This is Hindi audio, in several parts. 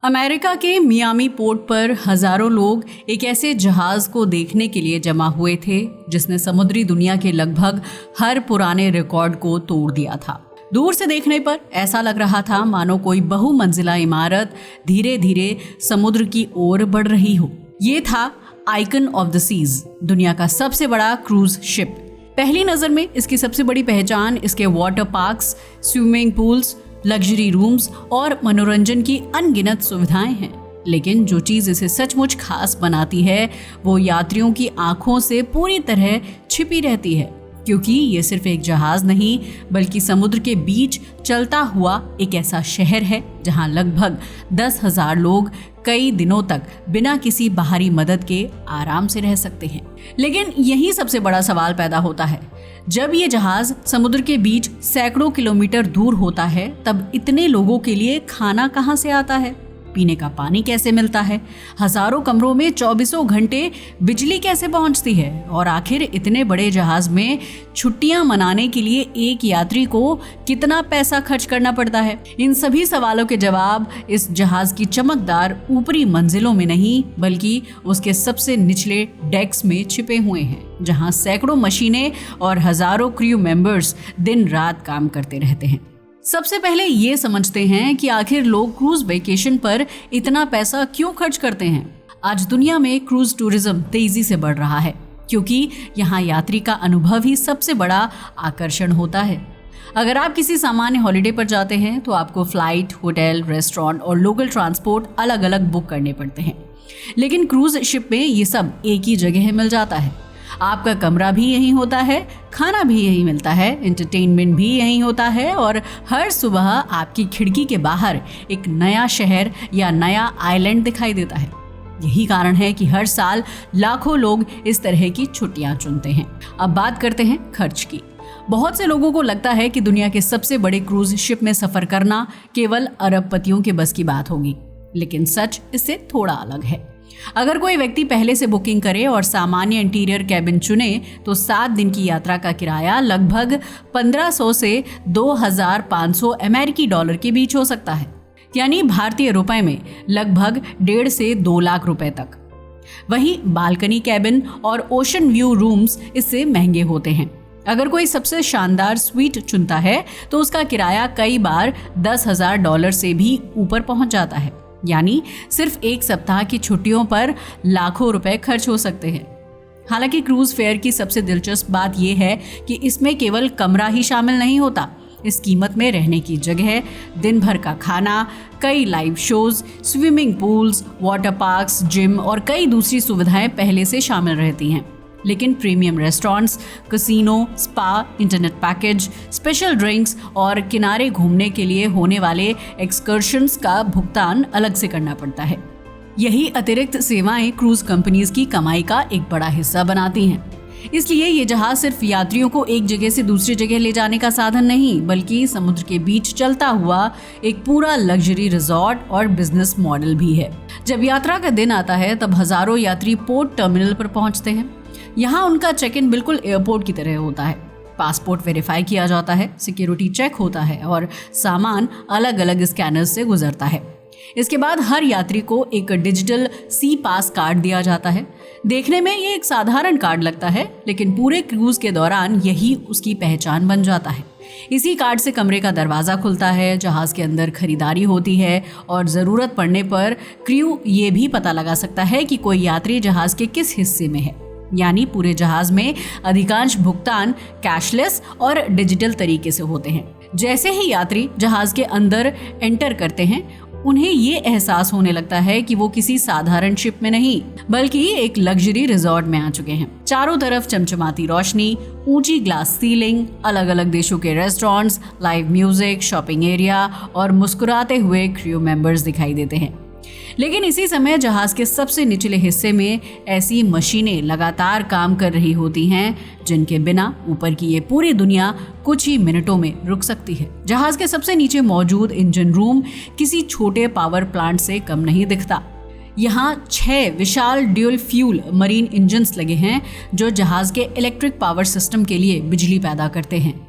अमेरिका के मियामी पोर्ट पर हजारों लोग एक ऐसे जहाज को देखने के लिए जमा हुए थे जिसने समुद्री दुनिया के लगभग हर पुराने रिकॉर्ड को तोड़ दिया था। दूर से देखने पर ऐसा लग रहा था मानो कोई बहुमंजिला इमारत धीरे धीरे समुद्र की ओर बढ़ रही हो। ये था आइकन ऑफ द सीज, दुनिया का सबसे बड़ा क्रूज शिप। पहली नजर में इसकी सबसे बड़ी पहचान इसके water parks, swimming pools, luxury rooms और मनोरंजन की अनगिनत सुविधाएं हैं। लेकिन जो चीज़ इसे सचमुच खास बनाती है वो यात्रियों की आंखों से पूरी तरह छिपी रहती है, क्योंकि ये सिर्फ एक जहाज नहीं बल्कि समुद्र के बीच चलता हुआ एक ऐसा शहर है जहां लगभग 10,000 लोग कई दिनों तक बिना किसी बाहरी मदद के आराम से रह सकते हैं। लेकिन यही सबसे बड़ा सवाल पैदा होता है, जब ये जहाज समुद्र के बीच सैकड़ों किलोमीटर दूर होता है तब इतने लोगों के लिए खाना कहाँ से आता है, पीने का पानी कैसे मिलता है, हजारों कमरों में 24 घंटे बिजली कैसे पहुंचती है, और आखिर इतने बड़े जहाज में छुट्टियां मनाने के लिए एक यात्री को कितना पैसा खर्च करना पड़ता है। इन सभी सवालों के जवाब इस जहाज की चमकदार ऊपरी मंजिलों में नहीं बल्कि उसके सबसे निचले डेक्स में छिपे हुए हैं, जहां सैकड़ों मशीनें और हजारों क्रू मेंबर्स दिन रात काम करते रहते हैं। सबसे पहले ये समझते हैं कि आखिर लोग क्रूज वेकेशन पर इतना पैसा क्यों खर्च करते हैं। आज दुनिया में क्रूज टूरिज्म तेजी से बढ़ रहा है क्योंकि यहाँ यात्री का अनुभव ही सबसे बड़ा आकर्षण होता है। अगर आप किसी सामान्य हॉलिडे पर जाते हैं तो आपको फ्लाइट, होटल, रेस्टोरेंट और लोकल ट्रांसपोर्ट अलग अलग बुक करने पड़ते हैं, लेकिन क्रूज शिप में ये सब एक ही जगह मिल जाता है। आपका कमरा भी यहीं होता है, खाना भी यहीं मिलता है, एंटरटेनमेंट भी यहीं होता है और हर सुबह आपकी खिड़की के बाहर एक नया शहर या नया आइलैंड दिखाई देता है। यही कारण है कि हर साल लाखों लोग इस तरह की छुट्टियां चुनते हैं। अब बात करते हैं खर्च की। बहुत से लोगों को लगता है कि दुनिया के सबसे बड़े क्रूज शिप में सफर करना केवल अरबपतियों के बस की बात होगी, लेकिन सच इससे थोड़ा अलग है। अगर कोई व्यक्ति पहले से बुकिंग करे और सामान्य इंटीरियर कैबिन चुने तो 7 दिन की यात्रा का किराया लगभग 1500 से 2500 अमेरिकी डॉलर के बीच हो सकता है, यानी भारतीय रुपए में लगभग 1.5 से 2 लाख रुपए तक। वहीं बालकनी कैबिन और ओशन व्यू रूम्स इससे महंगे होते हैं। अगर कोई सबसे शानदार स्वीट चुनता है तो उसका किराया कई बार $10,000 से भी ऊपर पहुंच जाता है, यानी सिर्फ एक सप्ताह की छुट्टियों पर लाखों रुपए खर्च हो सकते हैं। हालांकि क्रूज फेयर की सबसे दिलचस्प बात यह है कि इसमें केवल कमरा ही शामिल नहीं होता। इस कीमत में रहने की जगह, दिन भर का खाना, कई live shows, swimming pools, water parks, gym और कई दूसरी सुविधाएं पहले से शामिल रहती हैं। लेकिन premium restaurants, casino, spa, internet package, special drinks और किनारे घूमने के लिए होने वाले एक्सकर्शंस का भुगतान अलग से करना पड़ता है। यही अतिरिक्त सेवाएं क्रूज कंपनीज की कमाई का एक बड़ा हिस्सा बनाती हैं। इसलिए ये जहाज सिर्फ यात्रियों को एक जगह से दूसरी जगह ले जाने का साधन नहीं बल्कि समुद्र के बीच चलता हुआ एक पूरा लग्जरी रिजॉर्ट और बिजनेस मॉडल भी है। जब यात्रा का दिन आता है तब हजारों यात्री पोर्ट टर्मिनल पर पहुंचते हैं। यहाँ उनका चेक इन बिल्कुल एयरपोर्ट की तरह होता है। पासपोर्ट वेरीफाई किया जाता है, सिक्योरिटी चेक होता है और सामान अलग अलग स्कैनर्स से गुजरता है। इसके बाद हर यात्री को एक डिजिटल सी पास कार्ड दिया जाता है। देखने में ये एक साधारण कार्ड लगता है, लेकिन पूरे क्रूज के दौरान यही उसकी पहचान बन जाता है। इसी कार्ड से कमरे का दरवाज़ा खुलता है, जहाज के अंदर खरीदारी होती है और ज़रूरत पड़ने पर क्रू ये भी पता लगा सकता है कि कोई यात्री जहाज के किस हिस्से में है। यानी पूरे जहाज में अधिकांश भुगतान कैशलेस और डिजिटल तरीके से होते हैं। जैसे ही यात्री जहाज के अंदर एंटर करते हैं उन्हें ये एहसास होने लगता है कि वो किसी साधारण शिप में नहीं बल्कि एक लग्जरी रिजॉर्ट में आ चुके हैं। चारों तरफ चमचमाती रोशनी, ऊंची ग्लास सीलिंग, अलग अलग देशों के restaurants, live music, shopping area और मुस्कुराते हुए क्रू मेंबर्स दिखाई देते हैं। लेकिन इसी समय जहाज के सबसे निचले हिस्से में ऐसी मशीनें लगातार काम कर रही होती हैं जिनके बिना ऊपर की ये पूरी दुनिया कुछ ही मिनटों में रुक सकती है। जहाज के सबसे नीचे मौजूद इंजन रूम किसी छोटे पावर प्लांट से कम नहीं दिखता। यहाँ 6 विशाल ड्यूल फ्यूल मरीन इंजन्स लगे हैं जो जहाज के इलेक्ट्रिक पावर सिस्टम के लिए बिजली पैदा करते हैं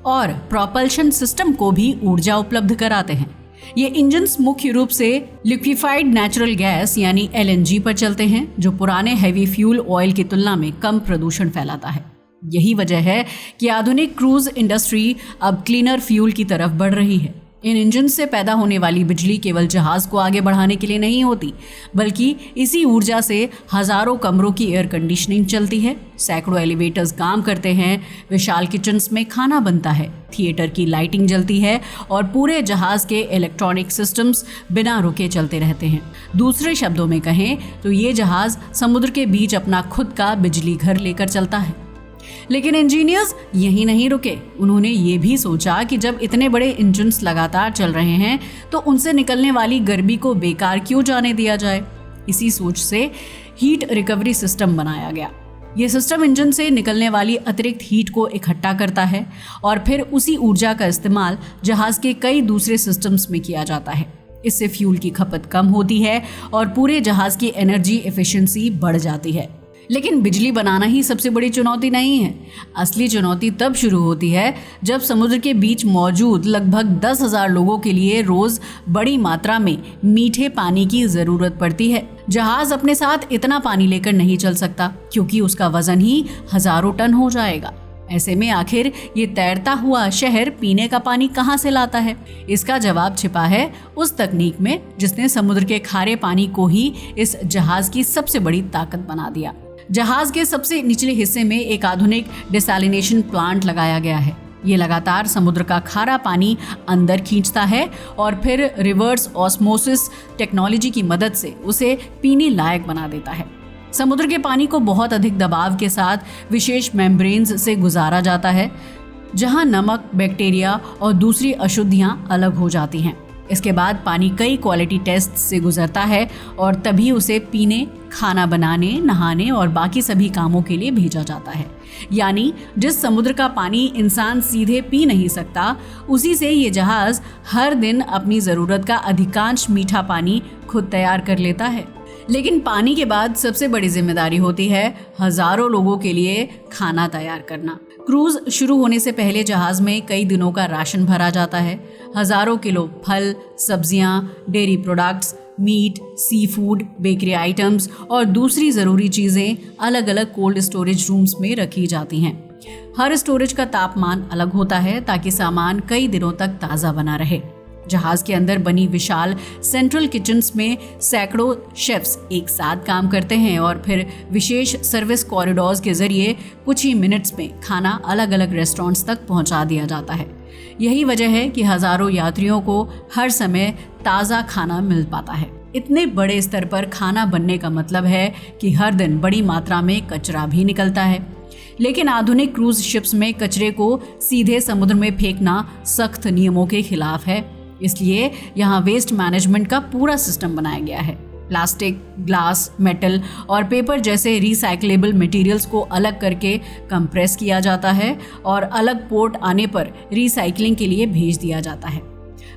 और प्रोपल्शन सिस्टम को भी ऊर्जा उपलब्ध कराते हैं। ये इंजन्स मुख्य रूप से लिक्विफाइड नेचुरल गैस यानी LNG पर चलते हैं, जो पुराने हैवी फ्यूल ऑयल की तुलना में कम प्रदूषण फैलाता है। यही वजह है कि आधुनिक क्रूज इंडस्ट्री अब क्लीनर फ्यूल की तरफ बढ़ रही है। इन इंजन से पैदा होने वाली बिजली केवल जहाज को आगे बढ़ाने के लिए नहीं होती, बल्कि इसी ऊर्जा से हजारों कमरों की एयर कंडीशनिंग चलती है, सैकड़ों एलिवेटर्स काम करते हैं, विशाल किचन्स में खाना बनता है, थिएटर की लाइटिंग जलती है और पूरे जहाज के इलेक्ट्रॉनिक सिस्टम्स बिना रुके चलते रहते हैं। दूसरे शब्दों में कहें तो ये जहाज समुद्र के बीच अपना खुद का बिजली घर लेकर चलता है। लेकिन इंजीनियर्स यहीं नहीं रुके। उन्होंने ये भी सोचा कि जब इतने बड़े इंजन्स लगातार चल रहे हैं तो उनसे निकलने वाली गर्मी को बेकार क्यों जाने दिया जाए। इसी सोच से हीट रिकवरी सिस्टम बनाया गया। ये सिस्टम इंजन से निकलने वाली अतिरिक्त हीट को इकट्ठा करता है और फिर उसी ऊर्जा का इस्तेमाल जहाज के कई दूसरे सिस्टम्स में किया जाता है। इससे फ्यूल की खपत कम होती है और पूरे जहाज की एनर्जी एफिशिएंसी बढ़ जाती है। लेकिन बिजली बनाना ही सबसे बड़ी चुनौती नहीं है। असली चुनौती तब शुरू होती है जब समुद्र के बीच मौजूद लगभग 10,000 लोगों के लिए रोज बड़ी मात्रा में मीठे पानी की जरूरत पड़ती है। जहाज अपने साथ इतना पानी लेकर नहीं चल सकता, क्योंकि उसका वजन ही हजारों टन हो जाएगा। ऐसे में आखिर ये तैरता हुआ शहर पीने का पानी कहाँ से लाता है? इसका जवाब छिपा है उस तकनीक में जिसने समुद्र के खारे पानी को ही इस जहाज की सबसे बड़ी ताकत बना दिया। जहाज के सबसे निचले हिस्से में एक आधुनिक डिसैलिनेशन प्लांट लगाया गया है। ये लगातार समुद्र का खारा पानी अंदर खींचता है और फिर रिवर्स ऑस्मोसिस टेक्नोलॉजी की मदद से उसे पीने लायक बना देता है। समुद्र के पानी को बहुत अधिक दबाव के साथ विशेष मेम्ब्रेन्स से गुजारा जाता है, जहां नमक, बैक्टीरिया और दूसरी अशुद्धियां अलग हो जाती हैं। इसके बाद पानी कई क्वालिटी टेस्ट से गुजरता है और तभी उसे पीने, खाना बनाने, नहाने और बाकी सभी कामों के लिए भेजा जाता है। यानी जिस समुद्र का पानी इंसान सीधे पी नहीं सकता, उसी से ये जहाज हर दिन अपनी ज़रूरत का अधिकांश मीठा पानी खुद तैयार कर लेता है। लेकिन पानी के बाद सबसे बड़ी जिम्मेदारी होती है हजारों लोगों के लिए खाना तैयार करना। क्रूज शुरू होने से पहले जहाज में कई दिनों का राशन भरा जाता है। हजारों किलो फल, सब्जियां, dairy products, meet, sea food, bakery items और दूसरी ज़रूरी चीज़ें अलग अलग कोल्ड स्टोरेज रूम्स में रखी जाती हैं। हर स्टोरेज का तापमान अलग होता है ताकि सामान कई दिनों तक ताज़ा बना रहे। जहाज के अंदर बनी विशाल सेंट्रल किचन्स में सैकड़ों शेफ्स एक साथ काम करते हैं और फिर विशेष सर्विस कॉरिडोर्स के जरिए कुछ ही मिनट्स में खाना अलग अलग रेस्टोरेंट्स तक पहुंचा दिया जाता है। यही वजह है कि हजारों यात्रियों को हर समय ताज़ा खाना मिल पाता है। इतने बड़े स्तर पर खाना बनने का मतलब है कि हर दिन बड़ी मात्रा में कचरा भी निकलता है। लेकिन आधुनिक क्रूज शिप्स में कचरे को सीधे समुद्र में फेंकना सख्त नियमों के खिलाफ है। इसलिए यहाँ वेस्ट मैनेजमेंट का पूरा सिस्टम बनाया गया है। प्लास्टिक, ग्लास, मेटल और पेपर जैसे रिसाइक्लेबल मटेरियल्स को अलग करके कंप्रेस किया जाता है और अलग पोर्ट आने पर रिसाइकलिंग के लिए भेज दिया जाता है।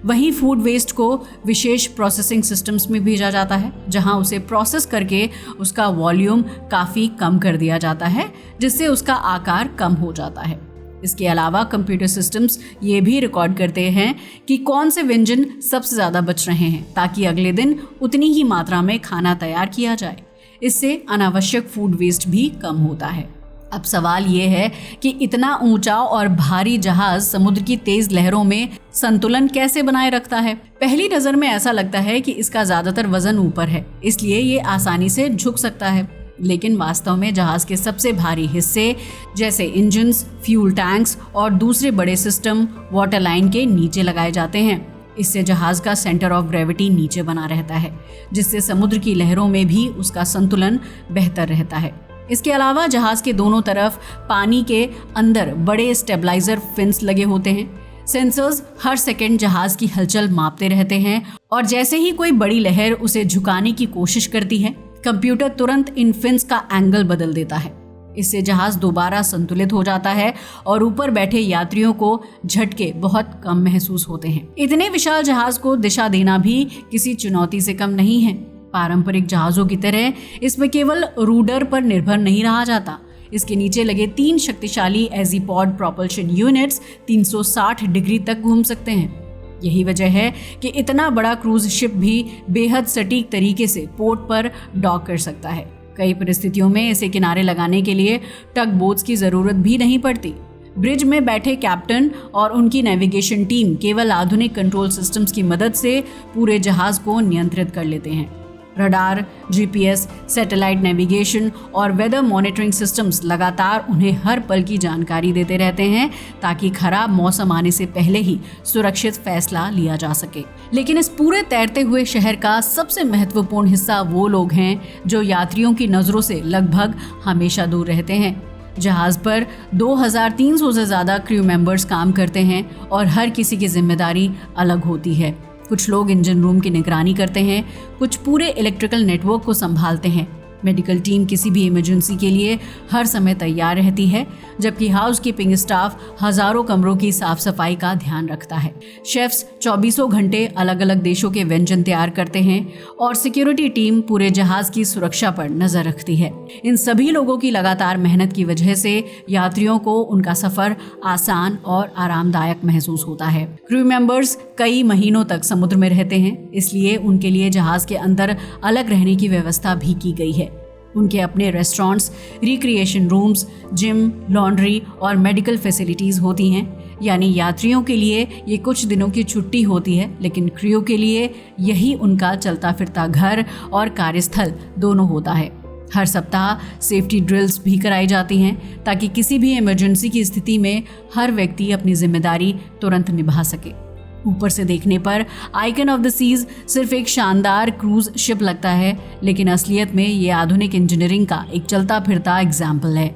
वहीं फूड वेस्ट को विशेष प्रोसेसिंग सिस्टम्स में भेजा जाता है, जहां उसे प्रोसेस करके उसका वॉल्यूम काफ़ी कम कर दिया जाता है, जिससे उसका आकार कम हो जाता है। इसके अलावा कंप्यूटर सिस्टम्स ये भी रिकॉर्ड करते हैं कि कौन से व्यंजन सबसे ज़्यादा बच रहे हैं, ताकि अगले दिन उतनी ही मात्रा में खाना तैयार किया जाए। इससे अनावश्यक फूड वेस्ट भी कम होता है। अब सवाल ये है कि इतना ऊंचा और भारी जहाज समुद्र की तेज लहरों में संतुलन कैसे बनाए रखता है। पहली नज़र में ऐसा लगता है कि इसका ज़्यादातर वजन ऊपर है, इसलिए ये आसानी से झुक सकता है। लेकिन वास्तव में जहाज के सबसे भारी हिस्से जैसे इंजन्स, फ्यूल टैंक्स और दूसरे बड़े सिस्टम वाटर लाइन के नीचे लगाए जाते हैं। इससे जहाज का सेंटर ऑफ ग्रेविटी नीचे बना रहता है, जिससे समुद्र की लहरों में भी उसका संतुलन बेहतर रहता है। इसके अलावा जहाज के दोनों तरफ पानी के अंदर बड़े स्टेबलाइजर फिन्स लगे होते हैं। सेंसर्स हर सेकंड जहाज की हलचल मापते रहते हैं और जैसे ही कोई बड़ी लहर उसे झुकाने की कोशिश करती है, कंप्यूटर तुरंत इन फिन्स का एंगल बदल देता है। इससे जहाज दोबारा संतुलित हो जाता है और ऊपर बैठे यात्रियों को झटके बहुत कम महसूस होते हैं। इतने विशाल जहाज को दिशा देना भी किसी चुनौती से कम नहीं है। पारंपरिक जहाजों की तरह इसमें केवल रूडर पर निर्भर नहीं रहा जाता। इसके नीचे लगे 3 शक्तिशाली एजीपॉड प्रोपल्शन यूनिट्स 360 डिग्री तक घूम सकते हैं। यही वजह है कि इतना बड़ा क्रूज शिप भी बेहद सटीक तरीके से पोर्ट पर डॉक कर सकता है। कई परिस्थितियों में इसे किनारे लगाने के लिए टग बोट्स की ज़रूरत भी नहीं पड़ती। ब्रिज में बैठे कैप्टन और उनकी नेविगेशन टीम केवल आधुनिक कंट्रोल सिस्टम्स की मदद से पूरे जहाज़ को नियंत्रित कर लेते हैं। रडार, जीपीएस, सैटेलाइट नेविगेशन और वेदर मॉनिटरिंग सिस्टम्स लगातार उन्हें हर पल की जानकारी देते रहते हैं ताकि खराब मौसम आने से पहले ही सुरक्षित फैसला लिया जा सके। लेकिन इस पूरे तैरते हुए शहर का सबसे महत्वपूर्ण हिस्सा वो लोग हैं जो यात्रियों की नज़रों से लगभग हमेशा दूर रहते हैं। जहाज़ पर 2300 से ज़्यादा क्रू मेंबर्स काम करते हैं और हर किसी की जिम्मेदारी अलग होती है। कुछ लोग इंजन रूम की निगरानी करते हैं, कुछ पूरे इलेक्ट्रिकल नेटवर्क को संभालते हैं। मेडिकल टीम किसी भी इमरजेंसी के लिए हर समय तैयार रहती है, जबकि हाउस कीपिंग स्टाफ हजारों कमरों की साफ सफाई का ध्यान रखता है। शेफ्स 24 घंटे अलग अलग देशों के व्यंजन तैयार करते हैं और सिक्योरिटी टीम पूरे जहाज की सुरक्षा पर नजर रखती है। इन सभी लोगों की लगातार मेहनत की वजह से यात्रियों को उनका सफर आसान और आरामदायक महसूस होता है। क्रू मेंबर्स कई महीनों तक समुद्र में रहते हैं, इसलिए उनके लिए जहाज के अंदर अलग रहने की व्यवस्था भी की गई है। उनके अपने restaurants, recreation rooms, gym, laundry और मेडिकल फैसिलिटीज़ होती हैं। यानी यात्रियों के लिए ये कुछ दिनों की छुट्टी होती है, लेकिन क्रू के लिए यही उनका चलता फिरता घर और कार्यस्थल दोनों होता है। हर सप्ताह सेफ्टी ड्रिल्स भी कराई जाती हैं ताकि किसी भी इमरजेंसी की स्थिति में हर व्यक्ति अपनी जिम्मेदारी तुरंत निभा सके। ऊपर से देखने पर आइकन ऑफ द सीज सिर्फ एक शानदार क्रूज शिप लगता है, लेकिन असलियत में ये आधुनिक इंजीनियरिंग का एक चलता फिरता एग्जाम्पल है।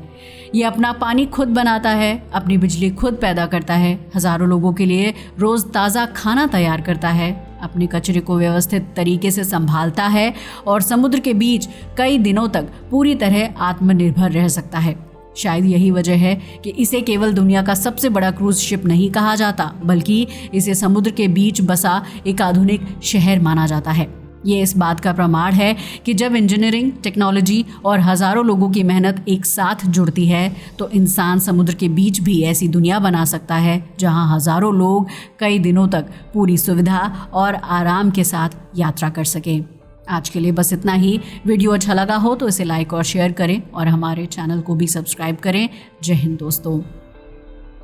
ये अपना पानी खुद बनाता है, अपनी बिजली खुद पैदा करता है, हजारों लोगों के लिए रोज ताज़ा खाना तैयार करता है, अपने कचरे को व्यवस्थित तरीके से संभालता है और समुद्र के बीच कई दिनों तक पूरी तरह आत्मनिर्भर रह सकता है। शायद यही वजह है कि इसे केवल दुनिया का सबसे बड़ा क्रूज शिप नहीं कहा जाता, बल्कि इसे समुद्र के बीच बसा एक आधुनिक शहर माना जाता है। ये इस बात का प्रमाण है कि जब इंजीनियरिंग, टेक्नोलॉजी और हजारों लोगों की मेहनत एक साथ जुड़ती है तो इंसान समुद्र के बीच भी ऐसी दुनिया बना सकता है जहां हजारों लोग कई दिनों तक पूरी सुविधा और आराम के साथ यात्रा कर सकें। आज के लिए बस इतना ही। वीडियो अच्छा लगा हो तो इसे लाइक और शेयर करें और हमारे चैनल को भी सब्सक्राइब करें। जय हिंद दोस्तों।